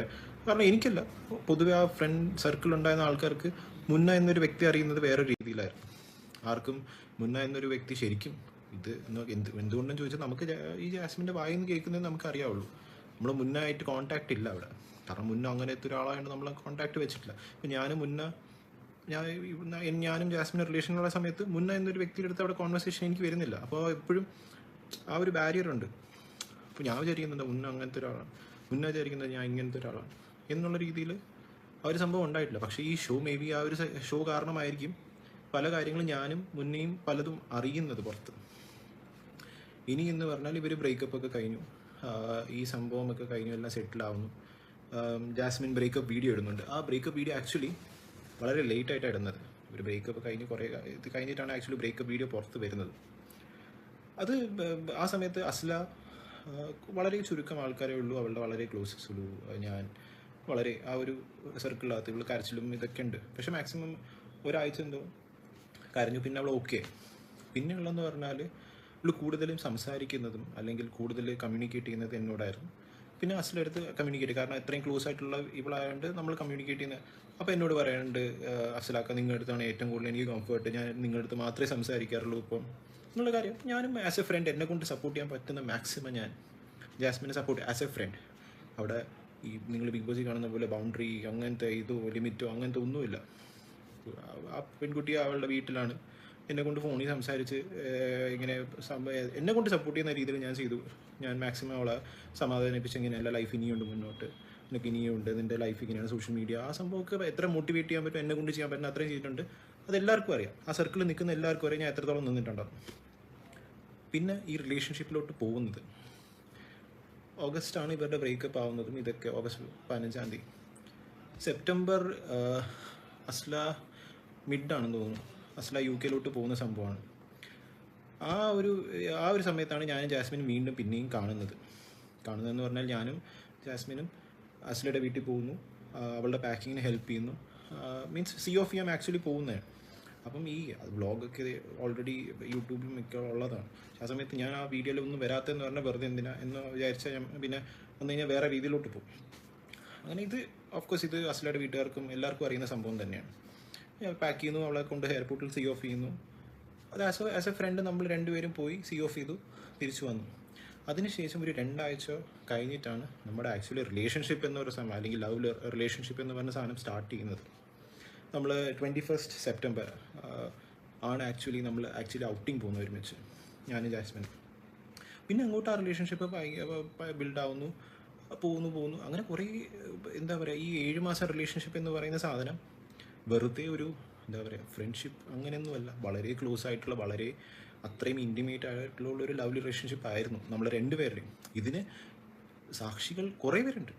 കാരണം എനിക്കല്ല, പൊതുവെ ആ ഫ്രണ്ട് സർക്കിൾ ഉണ്ടായിരുന്ന ആൾക്കാർക്ക് മുന്ന എന്നൊരു വ്യക്തി അറിയുന്നത് വേറെ രീതിയിലായിരുന്നു. ആർക്കും മുന്ന എന്നൊരു വ്യക്തി ശരിക്കും ഇത് എന്തുകൊണ്ടെന്ന് ചോദിച്ചാൽ നമുക്ക് ഈ ജാസ്മിൻ്റെ വായിൽ നിന്ന് കേൾക്കുന്നത് നമുക്ക് അറിയാവുള്ളൂ. നമ്മൾ മുന്നായിട്ട് കോൺടാക്റ്റ് ഇല്ല അവിടെ. കാരണം മുന്നേ അങ്ങനത്തെ ഒരാളായതുകൊണ്ട് നമ്മൾ കോൺടാക്റ്റ് വെച്ചിട്ടില്ല. ഇപ്പം ഞാനും ജാസ്മിൻ്റെ റിലേഷനുള്ള സമയത്ത് മുന്ന എന്നൊരു വ്യക്തിയുടെ അടുത്ത് അവിടെ കോൺവെർസേഷൻ എനിക്ക് വരുന്നില്ല. അപ്പോൾ എപ്പോഴും ആ ഒരു ബാരിയറുണ്ട്. അപ്പോൾ ഞാൻ വിചാരിക്കുന്നുണ്ട് മുന്ന അങ്ങനത്തെ ഒരാളാണ്, മുന്ന വിചാരിക്കുന്നത് ഞാൻ ഇങ്ങനത്തെ ഒരാളാണ് എന്നുള്ള രീതിയിൽ ആ ഒരു സംഭവം ഉണ്ടായിട്ടില്ല. പക്ഷേ ഈ ഷോ മേ ബി ആ ഒരു ഷോ കാരണമായിരിക്കും പല കാര്യങ്ങളും ഞാനും മുന്നേയും പലതും അറിയുന്നത് പുറത്ത്. ഇനി എന്ന് പറഞ്ഞാൽ ഇവർ ബ്രേക്കപ്പ് ഒക്കെ കഴിഞ്ഞു, ഈ സംഭവമൊക്കെ കഴിഞ്ഞു, എല്ലാം സെറ്റിലാവുന്നു. ജാസ്മിൻ ബ്രേക്കപ്പ് വീഡിയോ ഇടുന്നുണ്ട്. ആ ബ്രേക്കപ്പ് വീഡിയോ ആക്ച്വലി വളരെ ലേറ്റ് ആയിട്ടാണ് ഇടുന്നത്. ഒരു ബ്രേക്കപ്പ് കഴിഞ്ഞ് ഇത് കഴിഞ്ഞിട്ടാണ് ആക്ച്വലി ബ്രേക്കപ്പ് വീഡിയോ പുറത്ത് വരുന്നത്. അത് ആ സമയത്ത് അസ്ല വളരെ ചുരുക്കം ആൾക്കാരേ ഉള്ളൂ, അവളുടെ വളരെ ക്ലോസസ് ഉള്ളൂ. ഞാൻ വളരെ ആ ഒരു സർക്കിളിനകത്ത് ഇവൾ കരച്ചിലും ഇതൊക്കെ ഉണ്ട്. പക്ഷെ മാക്സിമം ഒരാഴ്ച എന്തോ കരഞ്ഞു, പിന്നെ അവൾ ഓക്കെ. പിന്നെ ഉള്ളതെന്ന് പറഞ്ഞാൽ ഇവൾ കൂടുതലും സംസാരിക്കുന്നതും അല്ലെങ്കിൽ കൂടുതൽ കമ്മ്യൂണിക്കേറ്റ് ചെയ്യുന്നത് എന്നോടായിരുന്നു. പിന്നെ അസ്ല അടുത്ത് കമ്മ്യൂണിക്കേറ്റ്, കാരണം എത്രയും ക്ലോസ് ആയിട്ടുള്ള ഇവളായതുകൊണ്ട് നമ്മൾ കമ്മ്യൂണിക്കേറ്റ് ചെയ്യുന്നത്. അപ്പോൾ എന്നോട് പറയാനുണ്ട്, അസ്ലാക്ക നിങ്ങളുടെ അടുത്താണ് ഏറ്റവും കൂടുതൽ എനിക്ക് കംഫർട്ട്, ഞാൻ നിങ്ങളുടെ അടുത്ത് മാത്രമേ സംസാരിക്കാറുള്ളൂ ഇപ്പം എന്നുള്ള കാര്യം. ഞാനും ആസ് എ ഫ്രണ്ട് എന്നെ കൊണ്ട് സപ്പോർട്ട് ചെയ്യാൻ പറ്റുന്ന മാക്സിമം ഞാൻ ജാസ്മിനെ സപ്പോർട്ട് ആസ് എ ഫ്രണ്ട്. അവിടെ ഈ നിങ്ങൾ ബിഗ് ബോസിൽ കാണുന്ന പോലെ ബൗണ്ടറി അങ്ങനത്തെ ഇതോ ലിമിറ്റോ അങ്ങനത്തെ ഒന്നുമില്ല. ആ പെൺകുട്ടി അവളുടെ വീട്ടിലാണ്, എന്നെ കൊണ്ട് ഫോണിൽ സംസാരിച്ച് ഇങ്ങനെ എന്നെ കൊണ്ട് സപ്പോർട്ട് ചെയ്യുന്ന രീതിയിൽ ഞാൻ ചെയ്തു. ഞാൻ മാക്സിമം അവളെ സമാധാനിപ്പിച്ച് ഇങ്ങനെയല്ല, ലൈഫ് ഇനിയുണ്ട് മുന്നോട്ട്, എനിക്ക് ഇനിയുണ്ട്, നിൻ്റെ ലൈഫ് ഇങ്ങനെയാണ്, സോഷ്യൽ മീഡിയ ആ സംഭവമൊക്കെ എത്ര മോട്ടിവേറ്റ് ചെയ്യാൻ പറ്റും, എന്നെ കൊണ്ട് ചെയ്യാൻ പറ്റുന്ന അത്രയും ചെയ്തിട്ടുണ്ട്. അതെല്ലാവർക്കും അറിയാം, ആ സർക്കിളിൽ നിൽക്കുന്ന എല്ലാവർക്കും അറിയാം ഞാൻ എത്രത്തോളം നിന്നിട്ടുണ്ടാകും. പിന്നെ ഈ റിലേഷൻഷിപ്പിലോട്ട് പോകുന്നത് ഓഗസ്റ്റാണ് ഇവരുടെ ബ്രേക്കപ്പ് ആവുന്നതും. ഇതൊക്കെ August 15 സെപ്റ്റംബർ അസ്ല മിഡാണെന്ന് തോന്നുന്നു, അസ്ല UK പോകുന്ന സംഭവമാണ്. ആ ഒരു സമയത്താണ് ഞാനും ജാസ്മിനും വീണ്ടും പിന്നെയും കാണുന്നതെന്ന് പറഞ്ഞാൽ ഞാനും ജാസ്മിനും അസ്ലയുടെ വീട്ടിൽ പോകുന്നു, അവളുടെ പാക്കിങ്ങിന് ഹെൽപ്പ് ചെയ്യുന്നു. മീൻസ് സി ഓഫ് ചെയ്യാൻ ആക്ച്വലി പോകുന്നത്. അപ്പം ഈ വ്ളോഗൊക്കെ ഓൾറെഡി യൂട്യൂബിൽ മിക്ക ഉള്ളതാണ്. ആ സമയത്ത് ഞാൻ ആ വീഡിയോയിൽ ഒന്നും വരാത്തതെന്ന് പറഞ്ഞാൽ വെറുതെ എന്തിനാ എന്ന് വിചാരിച്ചാൽ ഞാൻ പിന്നെ വന്നു കഴിഞ്ഞാൽ വേറെ രീതിയിലോട്ട് പോകും. അങ്ങനെ ഇത് ഓഫ്കോഴ്സ് ഇത് അസ്ലയുടെ വീട്ടുകാർക്കും എല്ലാവർക്കും അറിയുന്ന സംഭവം തന്നെയാണ്. ഞാൻ പാക്ക് ചെയ്യുന്നു, അവളെ കൊണ്ട് എയർപോർട്ടിൽ സി ഓഫ് ചെയ്യുന്നു. അത് ആസ് എ ഫ്രണ്ട് നമ്മൾ രണ്ടുപേരും പോയി സി ഓഫ് ചെയ്തു, തിരിച്ചു വന്നു. അതിനുശേഷം ഒരു 2 ആഴ്ച കഴിഞ്ഞിട്ടാണ് നമ്മുടെ ആക്ച്വലി റിലേഷൻഷിപ്പ് എന്നൊരു സമയം, അല്ലെങ്കിൽ ലവ് റിലേഷൻഷിപ്പ് എന്ന് പറഞ്ഞ സാധനം സ്റ്റാർട്ട് ചെയ്യുന്നത്. നമ്മൾ 21 സെപ്റ്റംബർ ആണ് നമ്മൾ ഔട്ടിങ് പോകുന്നത് ഒരുമിച്ച്, ഞാനും ജാസ്മിനും. പിന്നെ അങ്ങോട്ട് ആ റിലേഷൻഷിപ്പ് ബിൽഡാവുന്നു, പോകുന്നു. അങ്ങനെ കുറേ എന്താ പറയുക, ഈ 7 മാസം റിലേഷൻഷിപ്പ് എന്ന് പറയുന്ന സാധനം വെറുതെ ഒരു എന്താ പറയുക ഫ്രണ്ട്ഷിപ്പ് അങ്ങനെയൊന്നുമല്ല. വളരെ ക്ലോസ് ആയിട്ടുള്ള, വളരെ അത്രയും ഇൻറ്റിമേറ്റ് ആയിട്ടുള്ള ഒരു ലവ് റിലേഷൻഷിപ്പ് ആയിരുന്നു നമ്മൾ രണ്ടുപേരുടെയും. ഇതിന് സാക്ഷികൾ കുറേ പേരുണ്ട്.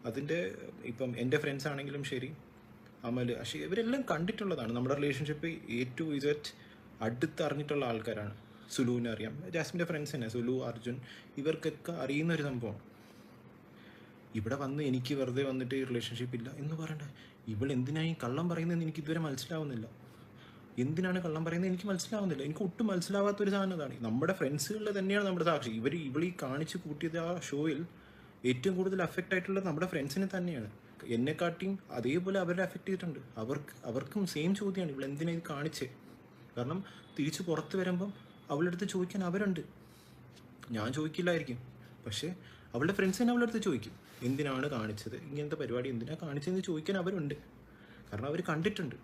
അതിൻ്റെ ഇപ്പം എൻ്റെ ഫ്രണ്ട്സ് ആണെങ്കിലും ശരി, അമൽ, അഷി, ഇവരെല്ലാം കണ്ടിട്ടുള്ളതാണ്. നമ്മുടെ റിലേഷൻഷിപ്പ് A to Z അടുത്തറിഞ്ഞിട്ടുള്ള ആൾക്കാരാണ്. സുലുവിനെ അറിയാം, ജാസ്മിൻ്റെ ഫ്രണ്ട്സ് തന്നെ, സുലു, അർജുൻ, ഇവർക്കൊക്കെ അറിയുന്ന ഒരു സംഭവമാണ്. ഇവിടെ വന്ന് എനിക്ക് വെറുതെ വന്നിട്ട് റിലേഷൻഷിപ്പ് ഇല്ല എന്ന് പറയണ്ട. ഇവൾ എന്തിനായി കള്ളം പറയുന്നതെന്ന് എനിക്ക് ഇതുവരെ മനസ്സിലാവുന്നില്ല. എന്തിനാണ് കള്ളം പറയുന്നത് എനിക്ക് മനസ്സിലാവുന്നില്ല. എനിക്ക് ഒട്ടും മനസ്സിലാവാത്തൊരു സാധനം അതാണ്. നമ്മുടെ ഫ്രണ്ട്സുകളിൽ തന്നെയാണ് നമ്മുടെ സാക്ഷി. ഇവളീ കാണിച്ച് കൂട്ടിയത് ആ ഷോയിൽ ഏറ്റവും കൂടുതൽ അഫക്റ്റ് ആയിട്ടുള്ളത് നമ്മുടെ ഫ്രണ്ട്സിനെ തന്നെയാണ്. എന്നെക്കാട്ടിയും അതേപോലെ അവരെ അഫക്റ്റ് ചെയ്തിട്ടുണ്ട്. അവർക്കും സെയിം ചോദ്യമാണ്, ഇവൾ എന്തിനാ ഇത് കാണിച്ചേ. കാരണം തിരിച്ച് പുറത്ത് വരുമ്പം അവളുടെ അടുത്ത് ചോദിക്കാൻ അവരുണ്ട്. ഞാൻ ചോദിക്കില്ലായിരിക്കും, പക്ഷേ അവളുടെ ഫ്രണ്ട്സ് തന്നെ അവളുടെ അടുത്ത് ചോദിക്കും, എന്തിനാണ് കാണിച്ചത്, ഇങ്ങനത്തെ പരിപാടി എന്തിനാണ് കാണിച്ചതെന്ന് ചോദിക്കാൻ അവരുണ്ട്. കാരണം അവർ കണ്ടിട്ടുണ്ട്.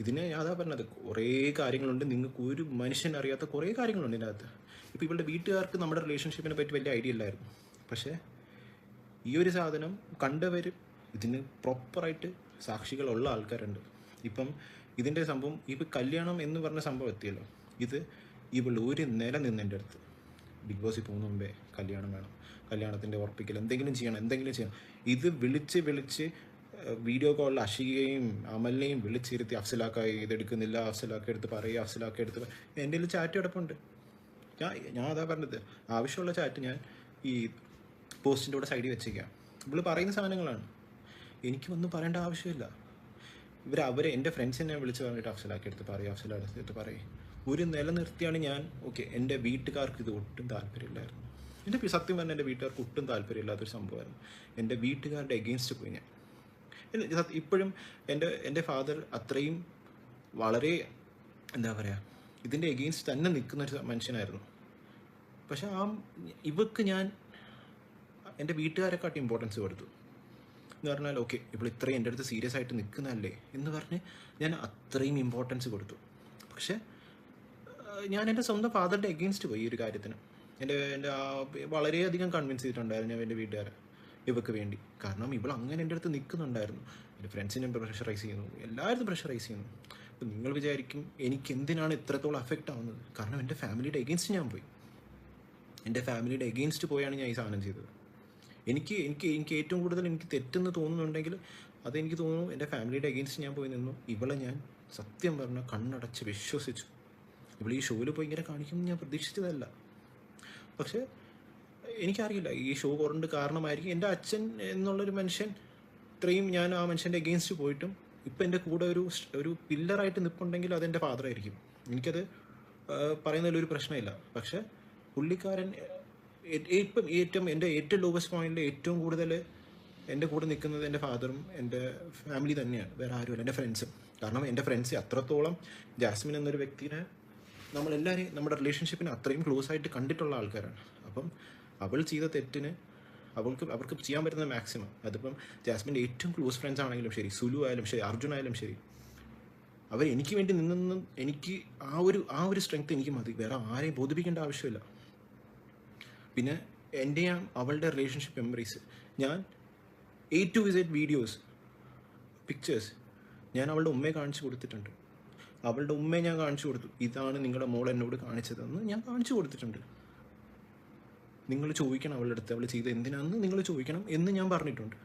ഇതിനെ അതാ പറഞ്ഞത്, കുറേ കാര്യങ്ങളുണ്ട്. നിങ്ങൾക്ക് ഒരു മനുഷ്യൻ അറിയാത്ത കുറേ കാര്യങ്ങളുണ്ട് ഇതിനകത്ത്. ഇപ്പോൾ ഇവളുടെ വീട്ടുകാർക്ക് നമ്മുടെ റിലേഷൻഷിപ്പിനെ പറ്റി വലിയ ഐഡിയ ഇല്ലായിരുന്നു. പക്ഷേ ഈ ഒരു സാധനം കണ്ടവർ, ഇതിന് പ്രോപ്പറായിട്ട് സാക്ഷികളുള്ള ആൾക്കാരുണ്ട്. ഇപ്പം ഇതിൻ്റെ സംഭവം, ഇപ്പം കല്യാണം എന്ന് പറഞ്ഞ സംഭവം എത്തിയല്ലോ. ഇത് ഇവൾ ഒരു നില നിന്നെൻ്റെ അടുത്ത് ബിഗ് ബോസിൽ പോകുന്ന മുമ്പേ കല്യാണം വേണം, കല്യാണത്തിൻ്റെ ഉറപ്പിക്കൽ, എന്തെങ്കിലും ചെയ്യണം. ഇത് വിളിച്ച് വീഡിയോ കോളിൽ അഷികയും അമലിനെയും വിളിച്ചിരുത്തി, അഫ്സലാക്ക ഇതെടുക്കുന്നില്ല, അഫ്സലാക്ക എടുത്ത് പറയുക, അഫ്സലാക്ക എടുത്ത് എൻ്റെ കയ്യിൽ ചാറ്റ് കിടപ്പുണ്ട്. ഞാൻ അതാ പറഞ്ഞത്, ആവശ്യമുള്ള ചാറ്റ് ഞാൻ ഈ പോസ്റ്റിൻ്റെ കൂടെ സൈഡിൽ വെച്ചേക്കാം. ഇവള് പറയുന്ന സാധനങ്ങളാണ്, എനിക്ക് ഒന്നും പറയേണ്ട ആവശ്യമില്ല. അവരെ എൻ്റെ ഫ്രണ്ട്സിനെ വിളിച്ച് പറഞ്ഞിട്ട് അഫ്സലാക്ക എടുത്ത് പറയും, അഫ്സലാക്ക എടുത്ത് പറയും. ഒരു നിലനിർത്തിയാണ് ഞാൻ. ഓക്കെ, എൻ്റെ വീട്ടുകാർക്ക് ഇത് ഒട്ടും താല്പര്യമില്ലായിരുന്നു. സത്യം പറഞ്ഞാൽ എൻ്റെ വീട്ടുകാർക്ക് ഒട്ടും താല്പര്യമില്ലാത്തൊരു സംഭവമായിരുന്നു. എൻ്റെ വീട്ടുകാരുടെ എഗെയിൻസ്റ്റ് പോയി ഞാൻ. ഇപ്പോഴും എൻ്റെ ഫാദർ അത്രയും വളരെ എന്താ പറയുക, ഇതിൻ്റെ എഗെയിൻസ്റ്റ് തന്നെ നിൽക്കുന്നൊരു മനുഷ്യനായിരുന്നു. പക്ഷെ ഇവക്ക് ഞാൻ എൻ്റെ വീട്ടുകാരെക്കാട്ടി ഇമ്പോർട്ടൻസ് കൊടുത്തു. എന്ന് പറഞ്ഞാൽ ഓക്കെ, ഇപ്പോൾ ഇത്രയും എൻ്റെ അടുത്ത് സീരിയസ് ആയിട്ട് നിൽക്കുന്നതല്ലേ എന്ന് പറഞ്ഞ് ഞാൻ അത്രയും ഇമ്പോർട്ടൻസ് കൊടുത്തു. പക്ഷേ ഞാൻ എൻ്റെ സ്വന്തം ഫാദറിൻ്റെ എഗെയിൻസ്റ്റ് പോയി ഈ ഒരു കാര്യത്തിന്. എൻ്റെ വളരെയധികം കൺവിൻസ് ചെയ്തിട്ടുണ്ടായിരുന്നു ഞാൻ എൻ്റെ വീട്ടുകാരെ ഇവക്ക് വേണ്ടി. കാരണം ഇവൾ അങ്ങനെ എൻ്റെ അടുത്ത് നിൽക്കുന്നുണ്ടായിരുന്നു. എൻ്റെ ഫ്രണ്ട്സിനെ പ്രഷറൈസ് ചെയ്യുന്നു, എല്ലാവരും പ്രഷറൈസ് ചെയ്യുന്നു. അപ്പം നിങ്ങൾ വിചാരിക്കും എനിക്ക് എന്തിനാണ് ഇത്രത്തോളം അഫക്റ്റ് ആവുന്നത്. കാരണം എൻ്റെ ഫാമിലിയുടെ എഗെയിൻസ്റ്റ് ഞാൻ പോയി. എൻ്റെ ഫാമിലിയുടെ എഗെയിൻസ്റ്റ് പോയാണ് ഞാൻ ഈ സാധനം ചെയ്തത്. എനിക്ക് ഏറ്റവും കൂടുതൽ എനിക്ക് തെറ്റെന്ന് തോന്നുന്നുണ്ടെങ്കിൽ അതെനിക്ക് തോന്നുന്നു എൻ്റെ ഫാമിലിയുടെ എഗെയിൻസ്റ്റ് ഞാൻ പോയി നിന്നു. ഇവളെ ഞാൻ സത്യം പറഞ്ഞാൽ കണ്ണടച്ച് വിശ്വസിച്ചു. ഇവൾ ഈ ഷോയിൽ പോയി ഇങ്ങനെ കാണിക്കുമെന്ന് ഞാൻ പ്രതീക്ഷിച്ചതല്ല. പക്ഷേ എനിക്കറിയില്ല, ഈ ഷോ കൊണ്ട് കാരണമായിരിക്കും എൻ്റെ അച്ഛൻ എന്നുള്ളൊരു മനുഷ്യൻ ഇത്രയും, ഞാൻ ആ മനുഷ്യൻ്റെ എഗെയിൻസ്റ്റ് പോയിട്ടും ഇപ്പം എൻ്റെ കൂടെ ഒരു പില്ലറായിട്ട് നിൽപ്പുണ്ടെങ്കിൽ അതെൻ്റെ ഫാദറായിരിക്കും. എനിക്കത് പറയുന്നതിലൊരു പ്രശ്നമില്ല. പക്ഷേ പുള്ളിക്കാരൻ ഇപ്പം എൻ്റെ ഏറ്റവും ലോവസ്റ്റ് പോയിന്റിൽ ഏറ്റവും കൂടുതൽ എൻ്റെ കൂടെ നിൽക്കുന്നത് എൻ്റെ ഫാദറും എൻ്റെ ഫാമിലി തന്നെയാണ്, വേറെ ആരുമല്ല, എൻ്റെ ഫ്രണ്ട്സും. കാരണം എൻ്റെ ഫ്രണ്ട്സ് അത്രത്തോളം ജാസ്മിൻ എന്നൊരു വ്യക്തിനെ നമ്മളെല്ലാവരെയും നമ്മുടെ റിലേഷൻഷിപ്പിനെ അത്രയും ക്ലോസ് ആയിട്ട് കണ്ടിട്ടുള്ള ആൾക്കാരാണ്. അപ്പം അവൾ ചെയ്ത തെറ്റിന് അവർക്ക് ചെയ്യാൻ പറ്റുന്ന മാക്സിമം, അതിപ്പം ജാസ്മിൻ്റെ ഏറ്റവും ക്ലോസ് ഫ്രണ്ട്സ് ആണെങ്കിലും ശരി, സുലു ആയാലും ശരി, അർജുൻ ആയാലും ശരി, അവർ എനിക്ക് വേണ്ടി നിന്നും എനിക്ക് ആ ഒരു സ്ട്രെങ്ത് എനിക്ക് മതി. വേറെ ആരെയും ബോധിപ്പിക്കേണ്ട ആവശ്യമില്ല. പിന്നെ എൻ്റെയും അവളുടെ റിലേഷൻഷിപ്പ് മെമ്മറീസ്, ഞാൻ A to Z videos, pictures ഞാൻ അവളുടെ ഉമ്മയെ കാണിച്ചു കൊടുത്തിട്ടുണ്ട്. അവളുടെ ഉമ്മയെ ഞാൻ കാണിച്ചു കൊടുത്തു, ഇതാണ് നിങ്ങളുടെ മോൾ എന്നോട് കാണിച്ചതെന്ന് ഞാൻ കാണിച്ചു കൊടുത്തിട്ടുണ്ട്. നിങ്ങൾ ചോദിക്കണം അവളുടെ അടുത്ത് അവൾ ചെയ്ത് എന്തിനാണെന്ന് നിങ്ങൾ ചോദിക്കണം എന്ന് ഞാൻ പറഞ്ഞിട്ടുണ്ട്.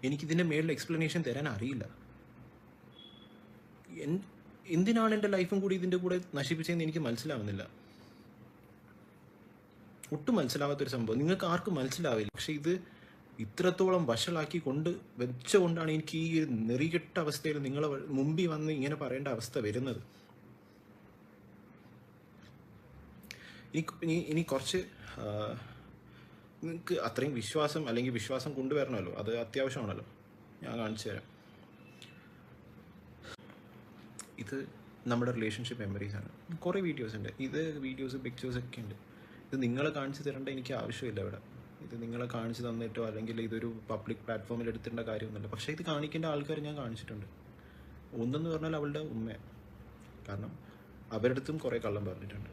എനിക്കിതിൻ്റെ മേളിൽ എക്സ്പ്ലനേഷൻ തരാൻ അറിയില്ല. എന്തിനാണ് എൻ്റെ ലൈഫും കൂടി ഇതിൻ്റെ കൂടെ നശിപ്പിച്ചതെന്ന് എനിക്ക് മനസ്സിലാവുന്നില്ല. ഒട്ടും മനസ്സിലാവാത്തൊരു സംഭവം. നിങ്ങൾക്ക് ആർക്കും മനസ്സിലാവില്ല. പക്ഷെ ഇത് ഇത്രത്തോളം വഷളാക്കി വെച്ചുകൊണ്ടാണ് എനിക്ക് ഈ ഒരു നെറികെട്ട അവസ്ഥയിൽ നിങ്ങളെ മുമ്പിൽ വന്ന് ഇങ്ങനെ പറയേണ്ട അവസ്ഥ വരുന്നത്. ഇനി കുറച്ച് നിങ്ങൾക്ക് അത്രയും വിശ്വാസം അല്ലെങ്കിൽ വിശ്വാസം കൊണ്ടുവരണമല്ലോ, അത് അത്യാവശ്യമാണല്ലോ. ഞാൻ കാണിച്ചു തരാം. ഇത് നമ്മുടെ റിലേഷൻഷിപ്പ് മെമ്മറീസാണ്. കുറേ വീഡിയോസ് ഉണ്ട്. ഇത് വീഡിയോസ് പിക്ചേഴ്സ് ഒക്കെ ഉണ്ട്. ഇത് നിങ്ങളെ കാണിച്ചു തരേണ്ട എനിക്ക് ആവശ്യമില്ല ഇവിടെ. ഇത് നിങ്ങളെ കാണിച്ചു തന്നിട്ടോ അല്ലെങ്കിൽ ഇതൊരു പബ്ലിക് പ്ലാറ്റ്ഫോമിൽ എടുത്തിട്ടേണ്ട കാര്യമൊന്നുമില്ല. പക്ഷേ ഇത് കാണിക്കേണ്ട ആൾക്കാർ ഞാൻ കാണിച്ചിട്ടുണ്ട്. ഒന്നെന്ന് പറഞ്ഞാൽ അവളുടെ ഉമ്മ. കാരണം അവരുടെ അടുത്തും കുറേ കള്ളം പറഞ്ഞിട്ടുണ്ട്.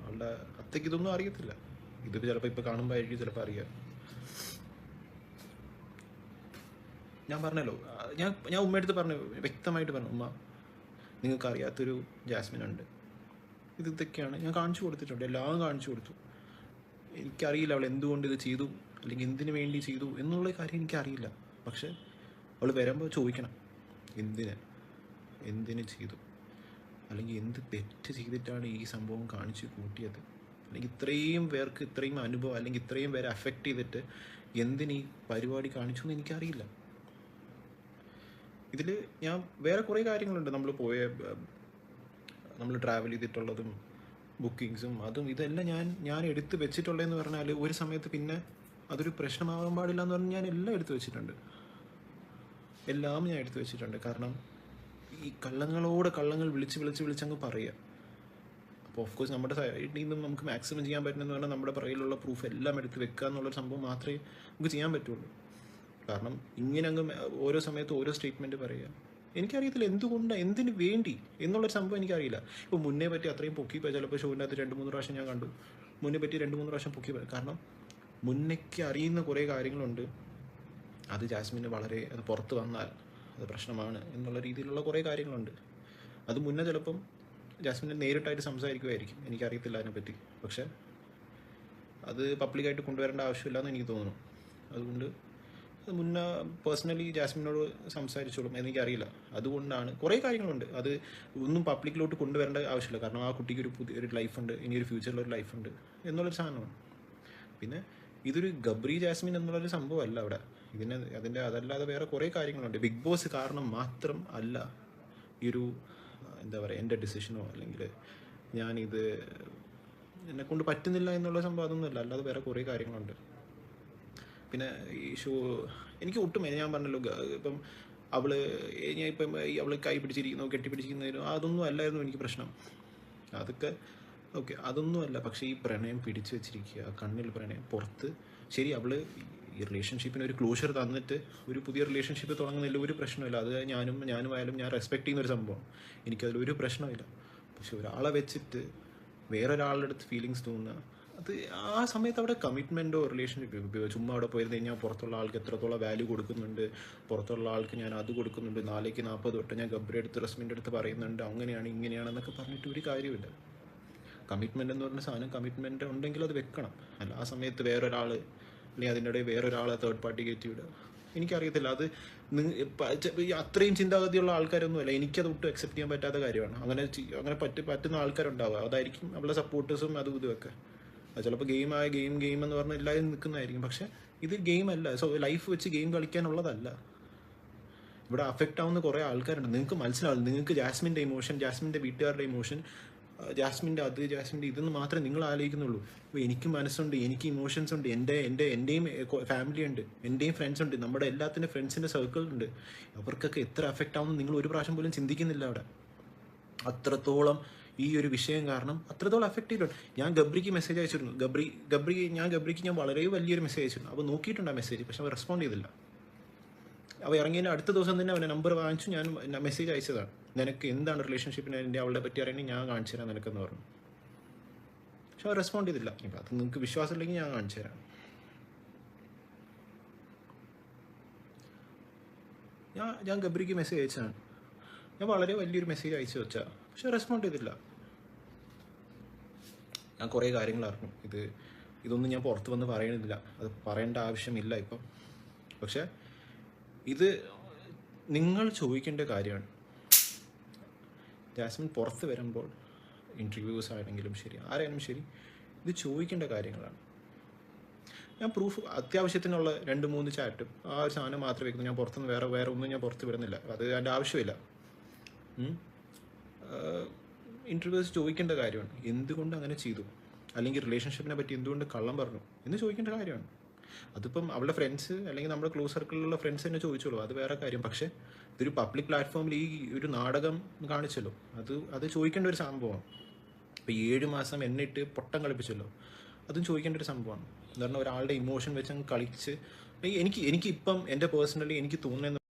അവളുടെ അത്തേക്ക് ഇതൊന്നും അറിയത്തില്ല. ഇത് ചിലപ്പോൾ ഇപ്പോൾ കാണുമ്പോഴായിരിക്കും ചിലപ്പോൾ അറിയാം. ഞാൻ പറഞ്ഞല്ലോ, ഞാൻ ഉമ്മയടുത്ത് പറഞ്ഞു, വ്യക്തമായിട്ട് പറഞ്ഞു, ഉമ്മ നിങ്ങൾക്ക് അറിയാത്തൊരു ജാസ്മിൻ ഉണ്ട്. ഇതൊക്കെയാണ് ഞാൻ കാണിച്ചു കൊടുത്തിട്ടുണ്ട്, എല്ലാം കാണിച്ചു കൊടുത്തു. എനിക്കറിയില്ല അവൾ എന്തുകൊണ്ട് ഇത് ചെയ്തു അല്ലെങ്കിൽ എന്തിനു വേണ്ടി ചെയ്തു എന്നുള്ള കാര്യം എനിക്കറിയില്ല. പക്ഷെ അവൾ വരുമ്പോൾ ചോദിക്കണം, എന്തിന് ചെയ്തു, അല്ലെങ്കിൽ എന്ത് തെറ്റ് ചെയ്തിട്ടാണ് ഈ സംഭവം കാണിച്ച് കൂട്ടിയത്, അല്ലെങ്കിൽ ഇത്രയും പേർക്ക് ഇത്രയും അനുഭവം അല്ലെങ്കിൽ ഇത്രയും പേരെ അഫക്റ്റ് ചെയ്തിട്ട് എന്തിന് ഈ പരിപാടി കാണിച്ചു എന്ന് എനിക്കറിയില്ല. ഇതിൽ ഞാൻ വേറെ കുറേ കാര്യങ്ങളുണ്ട്. നമ്മൾ ട്രാവൽ ചെയ്തിട്ടുള്ളതും ബുക്കിങ്സും അതും ഇതെല്ലാം ഞാൻ എടുത്ത് വെച്ചിട്ടുള്ളതെന്ന് പറഞ്ഞാൽ ഒരു സമയത്ത് പിന്നെ അതൊരു പ്രശ്നമാകാൻ പാടില്ല എന്ന് പറഞ്ഞാൽ ഞാൻ എല്ലാം എടുത്തു വെച്ചിട്ടുണ്ട്. എല്ലാം ഞാൻ എടുത്തു വെച്ചിട്ടുണ്ട്. കാരണം ഈ കള്ളങ്ങൾ വിളിച്ചങ്ങ് പറയുക. അപ്പോൾ ഓഫ് കോഴ്സ് നമ്മുടെ സൈഡിൽ നിന്നും നമുക്ക് മാക്സിമം ചെയ്യാൻ പറ്റുന്നതെന്ന് പറഞ്ഞാൽ നമ്മുടെ പുറകിലുള്ള പ്രൂഫ് എല്ലാം എടുത്ത് വെക്കുക എന്നുള്ളൊരു സംഭവം മാത്രമേ നമുക്ക് ചെയ്യാൻ പറ്റുള്ളൂ. കാരണം ഇങ്ങനെ അങ്ങ് ഓരോ സമയത്ത് ഓരോ സ്റ്റേറ്റ്മെൻറ്റ് പറയുക, എനിക്കറിയത്തില്ല എന്തുകൊണ്ടാണ്, എന്തിനു വേണ്ടി എന്നുള്ളൊരു സംഭവം എനിക്കറിയില്ല. ഇപ്പോൾ മുന്നേ പറ്റി അത്രയും പൊക്കിപ്പോൾ ചിലപ്പോൾ ഷോവിൻ്റെ അകത്ത് 2-3 പ്രാവശ്യം ഞാൻ കണ്ടു. മുന്നേ പറ്റി 2-3 പ്രാവശ്യം പൊക്കി. കാരണം മുന്നേക്ക് അറിയുന്ന കുറേ കാര്യങ്ങളുണ്ട്. അത് ജാസ്മിന് അത് പുറത്ത് വന്നാൽ അത് പ്രശ്നമാണ് എന്നുള്ള രീതിയിലുള്ള കുറേ കാര്യങ്ങളുണ്ട്. അത് മുന്നേ ചിലപ്പം ജാസ്മിനെ നേരിട്ടായിട്ട് സംസാരിക്കുമായിരിക്കും, എനിക്കറിയത്തില്ല അതിനെപ്പറ്റി. പക്ഷെ അത് പബ്ലിക്കായിട്ട് കൊണ്ടുവരേണ്ട ആവശ്യമില്ല എന്ന് എനിക്ക് തോന്നുന്നു. അതുകൊണ്ട് അത് മുന്നേ പേഴ്സണലി ജാസ്മിനോട് സംസാരിച്ചോളും, എനിക്കറിയില്ല. അതുകൊണ്ടാണ് കുറേ കാര്യങ്ങളുണ്ട്, അത് ഒന്നും പബ്ലിക്കിലോട്ട് കൊണ്ടുവരേണ്ട ആവശ്യമില്ല. കാരണം ആ കുട്ടിക്ക് ഒരു പുതിയൊരു ലൈഫുണ്ട്, ഇനിയൊരു ഫ്യൂച്ചറിലൊരു ലൈഫുണ്ട് എന്നുള്ളൊരു സാധനമാണ്. പിന്നെ ഇതൊരു ഗബ്രി ജാസ്മിൻ എന്നുള്ളൊരു സംഭവമല്ല അവിടെ. അതല്ലാതെ വേറെ കുറേ കാര്യങ്ങളുണ്ട്. ബിഗ് ബോസ് കാരണം മാത്രം അല്ല ഈ ഒരു എന്താ പറയുക എൻ്റെ ഡിസിഷനോ അല്ലെങ്കിൽ ഞാനിത് എന്നെക്കൊണ്ട് പറ്റുന്നില്ല എന്നുള്ള സംഭവം അതൊന്നുമല്ല. അല്ലാതെ വേറെ കുറേ കാര്യങ്ങളുണ്ട്. പിന്നെ ഈ ഷോ എനിക്ക് ഒട്ടും ഞാൻ പറഞ്ഞല്ലോ, ഇപ്പം അവൾ കൈ പിടിച്ചിരിക്കുന്നു, കെട്ടിപ്പിടിച്ചിരിക്കുന്നതിനോ അതൊന്നും അല്ലായിരുന്നു എനിക്ക് പ്രശ്നം. അതൊക്കെ ഓക്കെ, അതൊന്നുമല്ല. പക്ഷേ ഈ പ്രണയം പിടിച്ചു വെച്ചിരിക്കുക, കണ്ണിൽ പ്രണയം പുറത്ത്. ശരി, അവൾ ഈ റിലേഷൻഷിപ്പിന് ഒരു ക്ലോഷർ തന്നിട്ട് ഒരു പുതിയ റിലേഷൻഷിപ്പ് തുടങ്ങുന്നതിൽ ഒരു പ്രശ്നമില്ല. അത് ഞാനും ആയാലും ഞാൻ റെസ്പെക്ട് ചെയ്യുന്നൊരു സംഭവം, എനിക്കതിലൊരു പ്രശ്നമില്ല. പക്ഷെ ഒരാളെ വെച്ചിട്ട് വേറൊരാളുടെ അടുത്ത് ഫീലിങ്സ് തോന്നുക, അത് ആ സമയത്ത് അവിടെ കമ്മിറ്റ്മെൻറ്റോ റിലേഷൻഷിപ്പ് ചുമ്മാ അവിടെ പോയിരുന്നു കഴിഞ്ഞാൽ പുറത്തുള്ള ആൾക്ക് എത്രത്തോളം വാല്യൂ കൊടുക്കുന്നുണ്ട്, പുറത്തുള്ള ആൾക്ക് ഞാൻ അത് കൊടുക്കുന്നുണ്ട്, 4-40 തൊട്ട് ഞാൻ ഗബ്രി അടുത്ത് റസ്മിൻ്റെ അടുത്ത് പറയുന്നുണ്ട് അങ്ങനെയാണ് ഇങ്ങനെയാണെന്നൊക്കെ പറഞ്ഞിട്ട് ഒരു കാര്യമില്ല. കമ്മിറ്റ്മെൻ്റ് എന്ന് പറഞ്ഞ സാധനം കമ്മിറ്റ്മെൻ്റ് ഉണ്ടെങ്കിൽ അത് വെക്കണം. അല്ല ആ സമയത്ത് വേറൊരാൾ അല്ലെങ്കിൽ അതിൻ്റെ ഇടയിൽ വേറൊരാളെ തേർഡ് പാർട്ടി കയറ്റി വിടുക, എനിക്കറിയത്തില്ല. അത് അത്രയും ചിന്താഗതിയുള്ള ആൾക്കാരൊന്നുമല്ല. എനിക്കത് ഒട്ടും അക്സെപ്റ്റ് ചെയ്യാൻ പറ്റാത്ത കാര്യമാണ്. അങ്ങനെ പറ്റുന്ന ആൾക്കാരുണ്ടാവുക, അതായിരിക്കും അവളുടെ സപ്പോർട്ടേഴ്സും അതും ഇതുമൊക്കെ. അത് ചിലപ്പോൾ ഗെയിം എന്ന് പറഞ്ഞാൽ എല്ലാവരും നിൽക്കുന്നതായിരിക്കും. പക്ഷെ ഇത് ഗെയിം അല്ല. ലൈഫ് വെച്ച് ഗെയിം കളിക്കാനുള്ളതല്ല. ഇവിടെ അഫക്റ്റ് ആവുന്ന കുറേ ആൾക്കാരുണ്ട്. നിങ്ങൾക്ക് മനസ്സിലാവും, നിങ്ങൾക്ക് ജാസ്മിൻ്റെ ഇമോഷൻ, ജാസ്മിൻ്റെ വീട്ടുകാരുടെ ഇമോഷൻ, ജാസ്മിൻ്റെ ഇതെന്ന് മാത്രമേ നിങ്ങൾ ആലോചിക്കുന്നുള്ളൂ. ഇപ്പോൾ എനിക്ക് മനസ്സുണ്ട്, എനിക്ക് ഇമോഷൻസ് ഉണ്ട്, എൻ്റെയും ഫാമിലി ഉണ്ട്, എൻ്റെയും ഫ്രണ്ട്സ് ഉണ്ട്, നമ്മുടെ എല്ലാത്തിൻ്റെ ഫ്രണ്ട്സിൻ്റെ സർക്കിൾ ഉണ്ട്. അവർക്കൊക്കെ എത്ര അഫക്റ്റ് ആവുമെന്ന് നിങ്ങൾ ഒരു പ്രാവശ്യം പോലും ചിന്തിക്കുന്നില്ല. അവിടെ അത്രത്തോളം ഈ ഒരു വിഷയം കാരണം അത്രത്തോളം അഫക്റ്റ് ചെയ്തിട്ടുണ്ട്. ഞാൻ ഗബ്രിക്ക് മെസ്സേജ് അയച്ചിരുന്നു. ഗബ്രിക്ക് ഞാൻ വളരെ വലിയൊരു മെസ്സേജ് അയച്ചിരുന്നു. അപ്പോൾ നോക്കിയിട്ടുണ്ട് ആ മെസ്സേജ്, പക്ഷെ അവൻ റെസ്പോണ്ട് ചെയ്തില്ല. അവ ഇറങ്ങിയതിൻ്റെ അടുത്ത ദിവസം തന്നെ അവൻ്റെ നമ്പർ വാങ്ങിച്ചു, ഞാൻ മെസ്സേജ് അയച്ചതാണ്. നിനക്ക് എന്താണ് റിലേഷൻഷിപ്പിന് എൻ്റെ അവളുടെ പറ്റി അറിയണമെങ്കിൽ ഞാൻ കാണിച്ചു തരാം നിനക്കെന്ന് പറഞ്ഞു. പക്ഷെ അവൻ റെസ്പോണ്ട് ചെയ്തില്ല. ഇപ്പം അത് നിങ്ങൾക്ക് വിശ്വാസമില്ലെങ്കിൽ ഞാൻ കാണിച്ചു തരാം. ഞാൻ ഗബ്രിക്ക് മെസ്സേജ് അയച്ചതാണ്. ഞാൻ വളരെ വലിയൊരു മെസ്സേജ് അയച്ചു വെച്ചാൽ, പക്ഷെ റെസ്പോണ്ട് ചെയ്തില്ല. ഞാൻ കുറേ കാര്യങ്ങൾ അറിഞ്ഞു. ഇതൊന്നും ഞാൻ പുറത്ത് വന്ന് പറയണില്ല, അത് പറയേണ്ട ആവശ്യമില്ല ഇപ്പം. പക്ഷെ ഇത് നിങ്ങൾ ചോദിക്കേണ്ട കാര്യമാണ്. ജാസ്മിൻ പുറത്ത് വരുമ്പോൾ ഇൻ്റർവ്യൂസ് ആണെങ്കിലും ശരി, ആരായാലും ശരി, ഇത് ചോദിക്കേണ്ട കാര്യങ്ങളാണ്. ഞാൻ പ്രൂഫ് അത്യാവശ്യത്തിനുള്ള 2-3 ചാറ്റും ആ ഒരു സാധനം മാത്രമേ വെക്കുന്നു. ഞാൻ പുറത്തുനിന്ന് വേറെ ഒന്നും ഞാൻ പുറത്ത് വിടുന്നില്ല. അത് എൻ്റെ ആവശ്യമില്ല. ഇൻ്റർവ്യൂസ് ചോദിക്കേണ്ട കാര്യമാണ്, എന്തുകൊണ്ട് അങ്ങനെ ചെയ്തു, അല്ലെങ്കിൽ റിലേഷൻഷിപ്പിനെ പറ്റി എന്തുകൊണ്ട് കള്ളം പറഞ്ഞു എന്ന് ചോദിക്കേണ്ട കാര്യമാണ്. അതിപ്പം അവളുടെ ഫ്രണ്ട്സ് അല്ലെങ്കിൽ നമ്മുടെ ക്ലോസ് സർക്കിളിലുള്ള ഫ്രണ്ട്സ് തന്നെ ചോദിച്ചോളൂ, അത് വേറെ കാര്യം. പക്ഷേ ഇതൊരു പബ്ലിക് പ്ലാറ്റ്ഫോമിൽ ഈ ഒരു നാടകം കാണിച്ചല്ലോ, അത് ചോദിക്കേണ്ട ഒരു സംഭവമാണ്. ഇപ്പോൾ 7 മാസം എന്നെ ഇട്ട് പൊട്ടം കളിപ്പിച്ചല്ലോ, അതും ചോദിക്കേണ്ട ഒരു സംഭവമാണ്. കാരണം ഒരാളുടെ ഇമോഷൻ വെച്ച് അങ്ങ് കളിച്ച് എനിക്കിപ്പം എൻ്റെ പേഴ്സണലി എനിക്ക് തോന്നുന്നത്